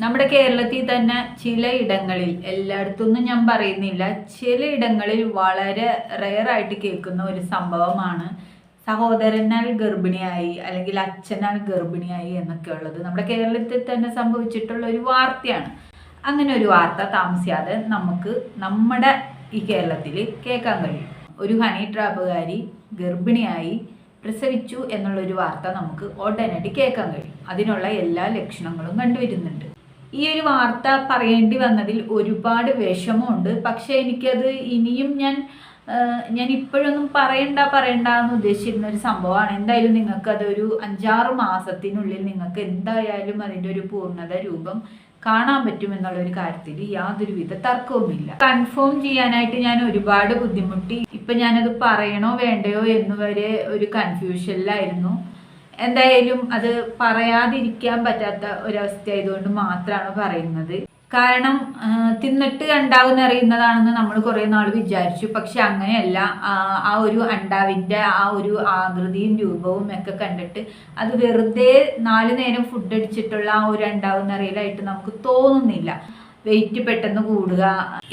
നമ്മുടെ കേരളത്തിൽ തന്നെ ചിലയിടങ്ങളിൽ, എല്ലായിടത്തൊന്നും ഞാൻ പറയുന്നില്ല, ചിലയിടങ്ങളിൽ വളരെ റെയറായിട്ട് കേൾക്കുന്ന ഒരു സംഭവമാണ് സഹോദരനാൽ ഗർഭിണിയായി അല്ലെങ്കിൽ അച്ഛനാൽ ഗർഭിണിയായി എന്നൊക്കെ ഉള്ളത്. നമ്മുടെ കേരളത്തിൽ തന്നെ സംഭവിച്ചിട്ടുള്ള ഒരു വാർത്തയാണ്. അങ്ങനെ ഒരു വാർത്ത താമസിയാതെ നമുക്ക് നമ്മുടെ ഈ കേരളത്തിൽ കേൾക്കാൻ കഴിയും. ഒരു ഹണി ട്രാപ്പുകാരി ഗർഭിണിയായി പ്രസവിച്ചു എന്നുള്ളൊരു വാർത്ത നമുക്ക് ഉടനടി കേൾക്കാൻ കഴിയും. അതിനുള്ള എല്ലാ ലക്ഷണങ്ങളും കണ്ടുവരുന്നുണ്ട്. ഈ ഒരു വാർത്ത പറയേണ്ടി വന്നതിൽ ഒരുപാട് വിഷമമുണ്ട്. പക്ഷേ എനിക്കത് ഇനിയും ഞാൻ ഇപ്പോഴൊന്നും പറയണ്ട എന്ന് ഉദ്ദേശിച്ചിരുന്ന ഒരു സംഭവമാണ്. എന്തായാലും നിങ്ങൾക്ക് അതൊരു 5-6 മാസത്തിനുള്ളിൽ നിങ്ങൾക്ക് എന്തായാലും അതിൻ്റെ ഒരു പൂർണ്ണത രൂപം കാണാൻ പറ്റുമെന്നുള്ളൊരു കാര്യത്തിൽ യാതൊരുവിധ തർക്കവുമില്ല. കൺഫേം ചെയ്യാനായിട്ട് ഞാൻ ഒരുപാട് ബുദ്ധിമുട്ടി. ഇപ്പം ഞാനത് പറയണോ വേണ്ടയോ എന്നുവരെ ഒരു കൺഫ്യൂഷനിലായിരുന്നു. എന്തായാലും അത് പറയാതിരിക്കാൻ പറ്റാത്ത ഒരവസ്ഥ ആയതുകൊണ്ട് മാത്രമാണ് പറയുന്നത്. കാരണം തിന്നിട്ട് അണ്ടാവ് നിറയുന്നതാണെന്ന് നമ്മൾ കുറേ നാൾ വിചാരിച്ചു. പക്ഷെ അങ്ങനെയല്ല. ആ ഒരു അണ്ടാവിൻ്റെ ആ ഒരു ആകൃതിയും രൂപവും ഒക്കെ കണ്ടിട്ട് അത് വെറുതെ 4 നേരം ഫുഡ് അടിച്ചിട്ടുള്ള ആ ഒരു അണ്ടാവ് നിറയലായിട്ട് നമുക്ക് തോന്നുന്നില്ല. വെയിറ്റ് പെട്ടെന്ന് കൂടുക,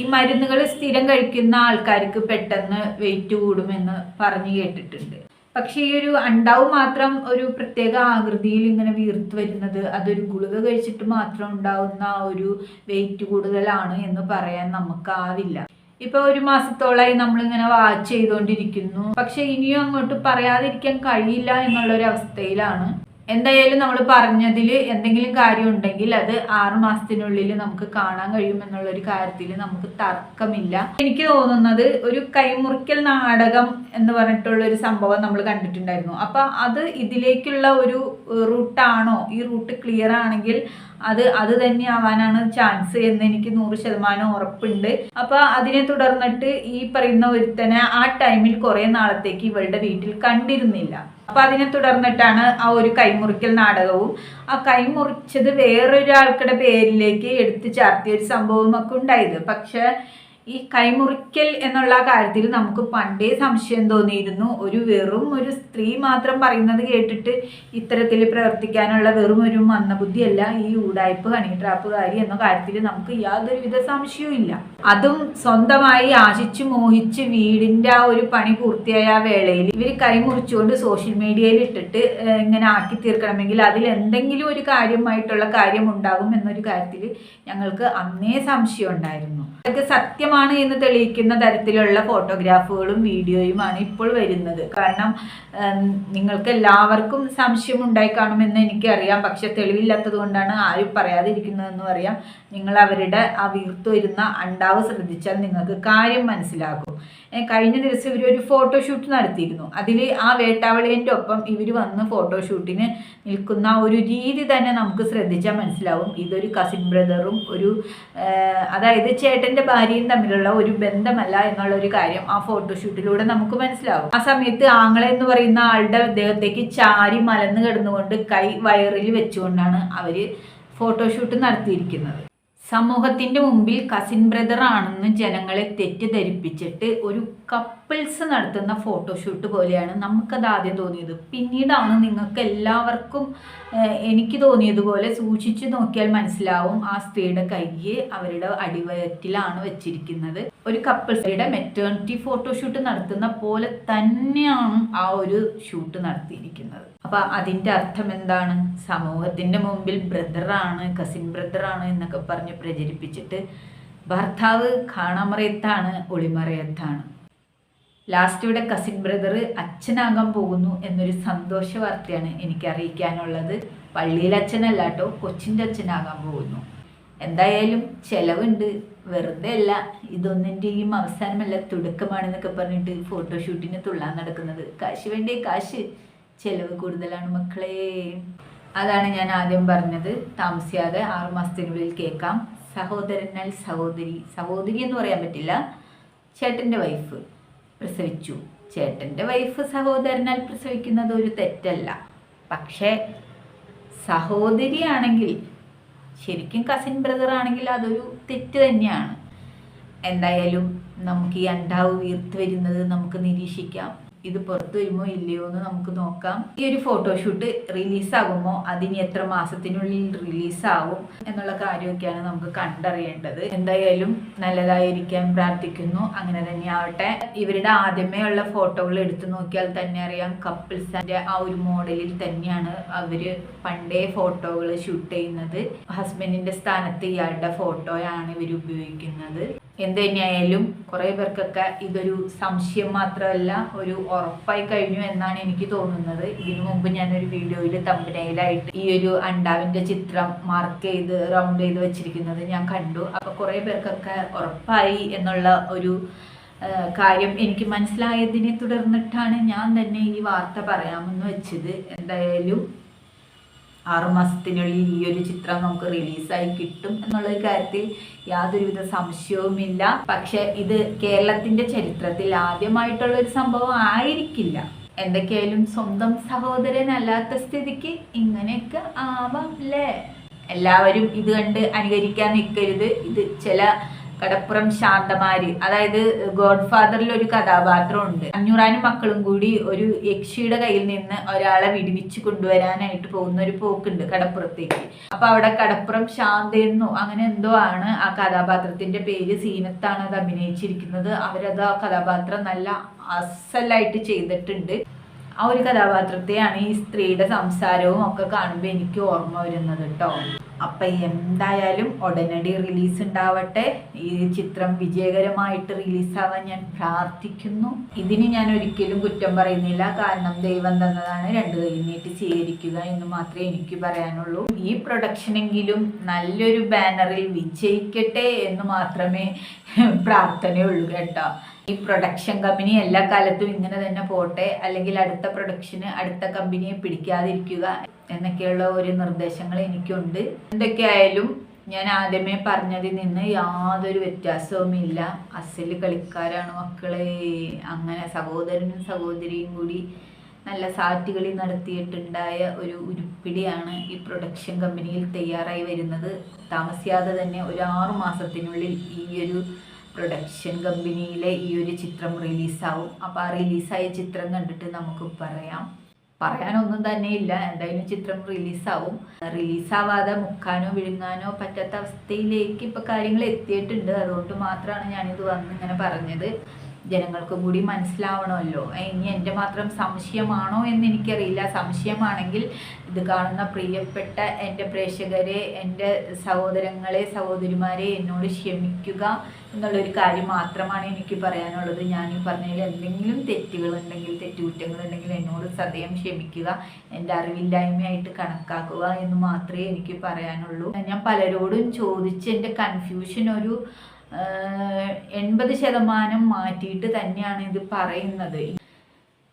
ഈ മരുന്നുകൾ സ്ഥിരം കഴിക്കുന്ന ആൾക്കാർക്ക് പെട്ടെന്ന് വെയിറ്റ് കൂടുമെന്ന് പറഞ്ഞു കേട്ടിട്ടുണ്ട്. പക്ഷെ ഈ ഒരു അണ്ടാവ് മാത്രം ഒരു പ്രത്യേക ആകൃതിയിൽ ഇങ്ങനെ വീർത്ത് വരുന്നത് അതൊരു ഗുളിക കഴിച്ചിട്ട് മാത്രം ഉണ്ടാവുന്ന ഒരു വെയിറ്റ് കൂടുതലാണ് എന്ന് പറയാൻ നമുക്കാവില്ല. ഇപ്പൊ 1 മാസത്തോളമായി നമ്മളിങ്ങനെ വാച്ച് ചെയ്തുകൊണ്ടിരിക്കുന്നു. പക്ഷെ ഇനിയും അങ്ങോട്ട് പറയാതിരിക്കാൻ കഴിയില്ല എന്നുള്ളൊരു അവസ്ഥയിലാണ്. എന്തായാലും നമ്മൾ പറഞ്ഞതിൽ എന്തെങ്കിലും കാര്യം ഉണ്ടെങ്കിൽ അത് 6 മാസത്തിനുള്ളിൽ നമുക്ക് കാണാൻ കഴിയുമെന്നുള്ളൊരു കാര്യത്തിൽ നമുക്ക് തർക്കമില്ല. എനിക്ക് തോന്നുന്നത് ഒരു കൈമുറിക്കൽ നാടകം എന്ന് പറഞ്ഞിട്ടുള്ള ഒരു സംഭവം നമ്മൾ കണ്ടിട്ടുണ്ടായിരുന്നു. അപ്പൊ അത് ഇതിലേക്കുള്ള ഒരു റൂട്ടാണോ? ഈ റൂട്ട് ക്ലിയർ ആണെങ്കിൽ അത് തന്നെ ആവാനാണ് ചാൻസ് എന്ന് എനിക്ക് 100% ഉറപ്പുണ്ട്. അപ്പൊ അതിനെ തുടർന്നിട്ട് ഈ പറയുന്ന ഒരുത്തനെ ആ ടൈമിൽ കുറെ നാളത്തേക്ക് ഇവളുടെ വീട്ടിൽ കണ്ടിരുന്നില്ല. അപ്പൊ അതിനെ തുടർന്നിട്ടാണ് ആ ഒരു കൈമുറിക്കൽ നാടകവും ആ കൈമുറിച്ചത് വേറൊരാൾക്കുടെ പേരിലേക്ക് എടുത്തു ചാർത്തിയ ഒരു സംഭവം ഒക്കെ ഉണ്ടായത്. പക്ഷെ ഈ കൈമുറിക്കൽ എന്നുള്ള കാര്യത്തിൽ നമുക്ക് പണ്ടേ സംശയം തോന്നിയിരുന്നു. വെറും ഒരു സ്ത്രീ മാത്രം പറയുന്നത് കേട്ടിട്ട് ഇത്തരത്തിൽ പ്രവർത്തിക്കാനുള്ള വെറും ഒരു മന്ദബുദ്ധിയല്ല ഈ ഉടായ്പ് ഹണി ട്രാപ്പുകാരി എന്ന കാര്യത്തിൽ നമുക്ക് യാതൊരുവിധ സംശയവും ഇല്ല. അതും സ്വന്തമായി ആശിച്ചു മോഹിച്ച് വീടിന്റെ ആ ഒരു പണി പൂർത്തിയായ വേളയിൽ ഇവർ കൈമുറിച്ചുകൊണ്ട് സോഷ്യൽ മീഡിയയിൽ ഇട്ടിട്ട് ഇങ്ങനെ ആക്കി തീർക്കണമെങ്കിൽ അതിൽ എന്തെങ്കിലും ഒരു കാര്യമായിട്ടുള്ള കാര്യം ഉണ്ടാകും എന്നൊരു കാര്യത്തിൽ ഞങ്ങൾക്ക് അന്നേ സംശയം ഉണ്ടായിരുന്നു. അതൊക്കെ സത്യമാണ് എന്ന് തെളിയിക്കുന്ന തരത്തിലുള്ള ഫോട്ടോഗ്രാഫുകളും വീഡിയോയുമാണ് ഇപ്പോൾ വരുന്നത്. കാരണം നിങ്ങൾക്ക് എല്ലാവർക്കും സംശയം ഉണ്ടായി കാണുമെന്ന് എനിക്കറിയാം. പക്ഷെ തെളിവില്ലാത്തത് കൊണ്ടാണ് ആരും പറയാതിരിക്കുന്നതെന്നും അറിയാം. നിങ്ങൾ അവരുടെ ആ വീർത്തു വരുന്ന അണ്ടാവ് ശ്രദ്ധിച്ചാൽ നിങ്ങൾക്ക് കാര്യം മനസ്സിലാകും. കഴിഞ്ഞ ദിവസം ഇവർ ഒരു ഫോട്ടോഷൂട്ട് നടത്തിയിരുന്നു. അതിൽ ആ വേട്ടാവളിയൻ്റെ ഒപ്പം ഇവർ വന്ന് ഫോട്ടോഷൂട്ടിന് നിൽക്കുന്ന ഒരു രീതി തന്നെ നമുക്ക് ശ്രദ്ധിച്ചാൽ മനസ്സിലാവും. ഇതൊരു കസിൻ ബ്രദറും അതായത് ചേട്ടൻ്റെ ഭാര്യയും തമ്മിലുള്ള ഒരു ബന്ധമല്ല എന്നുള്ള ഒരു കാര്യം ആ ഫോട്ടോഷൂട്ടിലൂടെ നമുക്ക് മനസ്സിലാവും. ആ സമയത്ത് ആങ്ങളെ എന്ന് പറയുന്ന ആളുടെ ദേഹത്തേക്ക് ചാരി മലന്ന് കിടന്നുകൊണ്ട് കൈ വയറിൽ വെച്ചുകൊണ്ടാണ് അവര് ഫോട്ടോഷൂട്ട് നടത്തിയിരിക്കുന്നത്. സമൂഹത്തിന്റെ മുമ്പിൽ കസിൻ ബ്രദർ ആണെന്ന് ജനങ്ങളെ തെറ്റിദ്ധരിപ്പിച്ചിട്ട് ഒരു കപ്പിൾസ് നടത്തുന്ന ഫോട്ടോഷൂട്ട് പോലെയാണ് നമുക്കത് ആദ്യം തോന്നിയത്. പിന്നീടാണ് നിങ്ങൾക്ക് എല്ലാവർക്കും എനിക്ക് തോന്നിയതുപോലെ സൂക്ഷിച്ചു നോക്കിയാൽ മനസ്സിലാവും ആ സ്ത്രീയുടെ കയ്യ് അവരുടെ അടിവയറ്റിലാണ് വെച്ചിരിക്കുന്നത്. ഒരു കപ്പിൾസിയുടെ മെറ്റേണിറ്റി ഫോട്ടോഷൂട്ട് നടത്തുന്ന പോലെ തന്നെയാണ് ആ ഒരു ഷൂട്ട് നടത്തിയിരിക്കുന്നത്. അപ്പൊ അതിന്റെ അർത്ഥം എന്താണ്? സമൂഹത്തിന്റെ മുമ്പിൽ ബ്രദറാണ്, കസിൻ ബ്രദറാണ് എന്നൊക്കെ പറഞ്ഞ് പ്രചരിപ്പിച്ചിട്ട് ഭർത്താവ് കാണാമറയത്താണ്, ഒളിമറയത്താണ്. ലാസ്റ്റ് ഇവിടെ കസിൻ ബ്രദർ അച്ഛനാകാൻ പോകുന്നു എന്നൊരു സന്തോഷ വാർത്തയാണ് എനിക്ക് അറിയിക്കാനുള്ളത്. പള്ളിയിലെ അച്ഛനല്ല കേട്ടോ, കൊച്ചിൻ്റെ അച്ഛനാകാൻ പോകുന്നു. എന്തായാലും ചെലവുണ്ട്, വെറുതെ അല്ല. ഇതൊന്നിൻ്റെയും അവസാനമല്ല, തുടക്കമാണെന്നൊക്കെ പറഞ്ഞിട്ട് ഫോട്ടോഷൂട്ടിന് തുള്ളാൻ നടക്കുന്നത്. കാശ് വേണ്ടേ? കാശ് ചെലവ് കൂടുതലാണ് മക്കളെ. അതാണ് ഞാൻ ആദ്യം പറഞ്ഞത്. താമസിയാതെ 6 മാസത്തിനുള്ളിൽ കേൾക്കാം. സഹോദരനാൽ സഹോദരി എന്ന് പറയാൻ പറ്റില്ല, ചേട്ടൻ്റെ വൈഫ് പ്രസവിച്ചു. ചേട്ടൻ്റെ വൈഫ് സഹോദരനാൽ പ്രസവിക്കുന്നത് ഒരു തെറ്റല്ല. പക്ഷേ സഹോദരിയാണെങ്കിൽ, ശരിക്കും കസിൻ ബ്രദർ ആണെങ്കിൽ അതൊരു തെറ്റ് തന്നെയാണ്. എന്തായാലും നമുക്ക് ഈ അണ്ടാവ് വീർത്ത് വരുന്നത് നമുക്ക് നിരീക്ഷിക്കാം. ഇത് പുറത്തു വരുമോ ഇല്ലയോ എന്ന് നമുക്ക് നോക്കാം. ഈ ഒരു ഫോട്ടോഷൂട്ട് റിലീസാകുമോ, അതിന് എത്ര മാസത്തിനുള്ളിൽ റിലീസാവും എന്നുള്ള കാര്യമൊക്കെയാണ് നമുക്ക് കണ്ടറിയേണ്ടത്. എന്തായാലും നല്ലതായിരിക്കാൻ പ്രാർത്ഥിക്കുന്നു. അങ്ങനെ തന്നെ ആവട്ടെ. ഇവരുടെ ആദ്യമേ ഉള്ള ഫോട്ടോകൾ എടുത്തു നോക്കിയാൽ തന്നെ അറിയാം, കപ്പിൾസിന്റെ ആ ഒരു മോഡലിൽ തന്നെയാണ് അവര് പണ്ടേ ഫോട്ടോകൾ ഷൂട്ട് ചെയ്യുന്നത്. ഹസ്ബൻഡിന്റെ സ്ഥാനത്ത് ഇയാളുടെ ഫോട്ടോയാണ് ഇവർ ഉപയോഗിക്കുന്നത്. എന്ത് തന്നെയായാലും കുറെ പേർക്കൊക്കെ ഇതൊരു സംശയം മാത്രമല്ല, ഒരു ഉറപ്പായി കഴിഞ്ഞു എന്നാണ് എനിക്ക് തോന്നുന്നത്. ഇതിനു മുമ്പ് ഞാനൊരു വീഡിയോയിൽ തമ്പനയിലായിട്ട് ഈ ഒരു അണ്ടാവിന്റെ ചിത്രം മാർക്ക് ചെയ്ത് റൗണ്ട് ചെയ്ത് വെച്ചിരിക്കുന്നത് ഞാൻ കണ്ടു. അപ്പൊ കുറെ പേർക്കൊക്കെ ഉറപ്പായി എന്നുള്ള ഒരു കാര്യം എനിക്ക് മനസ്സിലായതിനെ തുടർന്നിട്ടാണ് ഞാൻ തന്നെ ഈ വാർത്ത പറയാമെന്ന് വെച്ചത്. എന്തായാലും 6 മാസത്തിനുള്ളിൽ ഈ ഒരു ചിത്രം നമുക്ക് റിലീസായി കിട്ടും എന്നുള്ളൊരു കാര്യത്തിൽ യാതൊരുവിധ സംശയവുമില്ല. പക്ഷെ ഇത് കേരളത്തിന്റെ ചരിത്രത്തിൽ ആദ്യമായിട്ടുള്ള ഒരു സംഭവം ആയിരിക്കില്ല. എന്തൊക്കെയായാലും സ്വന്തം സഹോദരനല്ലാത്ത സ്ഥിതിക്ക് ഇങ്ങനെയൊക്കെ ആവാം അല്ലേ. എല്ലാവരും ഇത് കണ്ട് അനുകരിക്കാൻ നിൽക്കരുത്. ഇത് ചില കടപ്പുറം ശാന്തമാര്, അതായത് ഗോഡ് ഫാദറിൽ ഒരു കഥാപാത്രമുണ്ട്. 500 മക്കളും കൂടി ഒരു യക്ഷിയുടെ കയ്യിൽ നിന്ന് ഒരാളെ വിടുവിച്ച് കൊണ്ടുവരാനായിട്ട് പോകുന്ന ഒരു പോക്കുണ്ട് കടപ്പുറത്തേക്ക്. അപ്പൊ അവിടെ കടപ്പുറം ശാന്തയെന്നോ അങ്ങനെ എന്തോ ആണ് ആ കഥാപാത്രത്തിന്റെ പേര്. സീനത്താണ് അത് അഭിനയിച്ചിരിക്കുന്നത്. അവരത് ആ കഥാപാത്രം നല്ല അസലായിട്ട് ചെയ്തിട്ടുണ്ട്. ആ ഒരു കഥാപാത്രത്തെയാണ് ഈ സ്ത്രീയുടെ സംസാരവും ഒക്കെ കാണുമ്പോൾ എനിക്ക് ഓർമ്മ വരുന്നത് കേട്ടോ. അപ്പൊ എന്തായാലും ഉടനടി റിലീസ് ഉണ്ടാവട്ടെ. ഈ ചിത്രം വിജയകരമായിട്ട് റിലീസാവാൻ ഞാൻ പ്രാർത്ഥിക്കുന്നു. ഇതിന് ഞാൻ ഒരിക്കലും കുറ്റം പറയുന്നില്ല. കാരണം ദൈവം തന്നതാണ്, 2 കൈ നീട്ടി സ്വീകരിക്കുക എന്ന് മാത്രമേ എനിക്ക് പറയാനുള്ളൂ. ഈ പ്രൊഡക്ഷനെങ്കിലും നല്ലൊരു ബാനറിൽ വിജയിക്കട്ടെ എന്ന് മാത്രമേ പ്രാർത്ഥനയുള്ളൂ കേട്ടോ. ഈ പ്രൊഡക്ഷൻ കമ്പനി എല്ലാ കാലത്തും ഇങ്ങനെ തന്നെ പോട്ടെ, അല്ലെങ്കിൽ അടുത്ത പ്രൊഡക്ഷന് അടുത്ത കമ്പനിയെ പിടിക്കാതിരിക്കുക എന്നൊക്കെയുള്ള ഒരു നിർദ്ദേശങ്ങൾ എനിക്കുണ്ട്. എന്തൊക്കെയായാലും ഞാൻ ആദ്യമേ പറഞ്ഞതിൽ നിന്ന് യാതൊരു വ്യത്യാസവുമില്ല. അസല് കളിക്കാരാണ് മക്കളെ. അങ്ങനെ സഹോദരനും സഹോദരിയും കൂടി നല്ല സാറ്റുകളി നടത്തിയിട്ടുണ്ടായ ഒരു ഉരുപ്പിടിയാണ് ഈ പ്രൊഡക്ഷൻ കമ്പനിയിൽ തയ്യാറായി വരുന്നത്. താമസിയാതെ തന്നെ ഒരു 6 മാസത്തിനുള്ളിൽ ഈ ഒരു പ്രൊഡക്ഷൻ കമ്പനിയിലെ ഈ ഒരു ചിത്രം റിലീസാവും. അപ്പോൾ ആ റിലീസായ ചിത്രം കണ്ടിട്ട് നമുക്ക് പറയാനൊന്നും തന്നെ ഇല്ല. എന്തായാലും ചിത്രം റിലീസാവും. റിലീസാവാതെ മുക്കാനോ വിഴുങ്ങാനോ പറ്റാത്ത അവസ്ഥയിലേക്ക് ഇപ്പൊ കാര്യങ്ങൾ എത്തിയിട്ടുണ്ട്. അതുകൊണ്ട് മാത്രമാണ് ഞാനിത് വന്ന് ഇങ്ങനെ പറഞ്ഞത്. ജനങ്ങൾക്കും കൂടി മനസ്സിലാവണമല്ലോ. ഇനി എൻ്റെ മാത്രം സംശയമാണോ എന്ന് എനിക്കറിയില്ല. സംശയമാണെങ്കിൽ ഇത് കാണുന്ന പ്രിയപ്പെട്ട എൻ്റെ പ്രേക്ഷകരെ, എൻ്റെ സഹോദരങ്ങളെ, സഹോദരിമാരെ എന്നോട് ക്ഷമിക്കുക എന്നുള്ളൊരു കാര്യം മാത്രമാണ് എനിക്ക് പറയാനുള്ളത്. ഞാൻ ഈ പറഞ്ഞതിൽ എന്തെങ്കിലും തെറ്റുകളുണ്ടെങ്കിൽ, തെറ്റുകുറ്റങ്ങളുണ്ടെങ്കിൽ എന്നോട് സദയം ക്ഷമിക്കുക. എൻ്റെ അറിവില്ലായ്മയായിട്ട് കണക്കാക്കുക എന്ന് മാത്രമേ എനിക്ക് പറയാനുള്ളൂ. ഞാൻ പലരോടും ചോദിച്ച് എൻ്റെ കൺഫ്യൂഷൻ ഒരു 80% മാറ്റിയിട്ട് തന്നെയാണ് ഇത് പറയുന്നത്.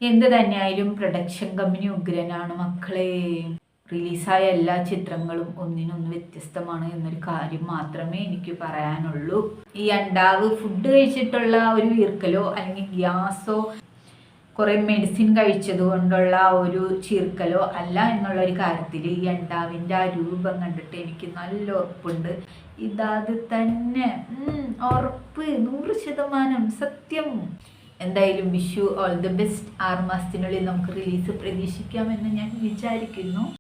എന്ത് തന്നെയായാലും പ്രൊഡക്ഷൻ കമ്പനി ഉഗ്രനാണ് മക്കളെ. റിലീസായ എല്ലാ ചിത്രങ്ങളും ഒന്നിനൊന്ന് വ്യത്യസ്തമാണ് എന്നൊരു കാര്യം മാത്രമേ എനിക്ക് പറയാനുള്ളൂ. ഈ അണ്ടാവ് ഫുഡ് കഴിച്ചിട്ടുള്ള ഒരു വീർക്കലോ അല്ലെങ്കിൽ ഗ്യാസോ കുറെ മെഡിസിൻ കഴിച്ചത് കൊണ്ടുള്ള ഒരു ചീർക്കലോ അല്ല എന്നുള്ളൊരു കാര്യത്തിൽ ഈ അണ്ടാവിൻ്റെ ആ രൂപം കണ്ടിട്ട് എനിക്ക് നല്ല ഉറപ്പുണ്ട്. ഇതാത് തന്നെ, ഉറപ്പ് 100% സത്യം. എന്തായാലും വിഷു ഓൾ ദി ബെസ്റ്റ്. 6 മാസത്തിനുള്ളിൽ നമുക്ക് റിലീസ് പ്രതീക്ഷിക്കാമെന്ന് ഞാൻ വിചാരിക്കുന്നു.